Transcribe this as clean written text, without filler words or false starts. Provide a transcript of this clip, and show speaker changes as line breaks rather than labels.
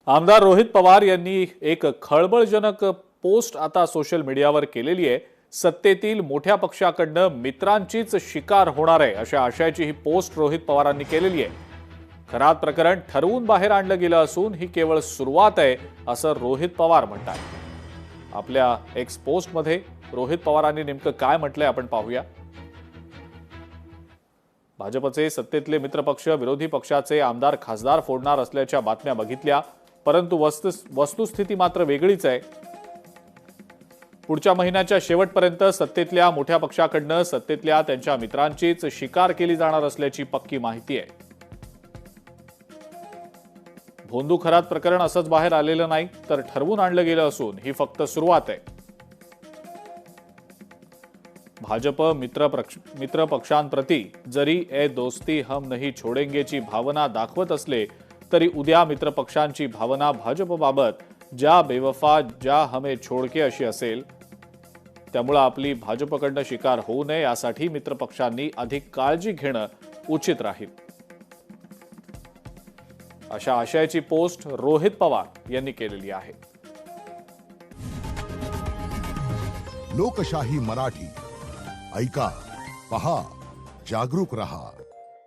आमदार रोहित पवार यांनी एक खळबळजनक पोस्ट आता सोशल मीडियावर केलेली आहे। सत्तेतील मोठ्या पक्षाकडनं मित्रांचीच शिकार होणार आहे अशा आशयाची ही पोस्ट रोहित पवारांनी केलेली आहे। खरात प्रकरण ठरवून बाहेर आणलं गेलं असून ही केवळ सुरुवात आहे असं रोहित पवार म्हणतात। आपल्या एक्स पोस्टमध्ये रोहित पवारांनी नेमकं काय म्हटलंय आपण पाहूया। भाजपचे सत्तेतले मित्रपक्ष विरोधी पक्षाचे आमदार खासदार फोडणार असल्याच्या बातम्या बघितल्या, परंतु वस्तुस्थिती मात्र वेगळीच आहे। पुढच्या महिन्याच्या शेवटपर्यंत सत्तेतल्या मोठ्या पक्षाकडनं सत्तेतल्या त्यांच्या मित्रांचीच शिकार केली जाणार असल्याची पक्की माहिती आहे। भोंदू खरात प्रकरण असंच बाहेर आलेलं नाही, तर ठरवून आणलं गेलं असून ही फक्त सुरुवात आहे। भाजप मित्र पक्षांप्रती जरी ए दोस्ती हम नहीं छोडेंगेची भावना दाखवत असले तरी उद्या मित्रपक्षांची भावना भाजपबाबत ज्या बेवफा ज्या हमें छोडके अशी असेल। त्यामुळे आपली भाजपकडनं शिकार होऊ नये यासाठी मित्रपक्षांनी अधिक काळजी घेणं उचित राहील, अशा आशयाची पोस्ट रोहित पवार यांनी केलेली आहे।
लोकशाही मराठी ऐका, पहा, जागरूक रहा।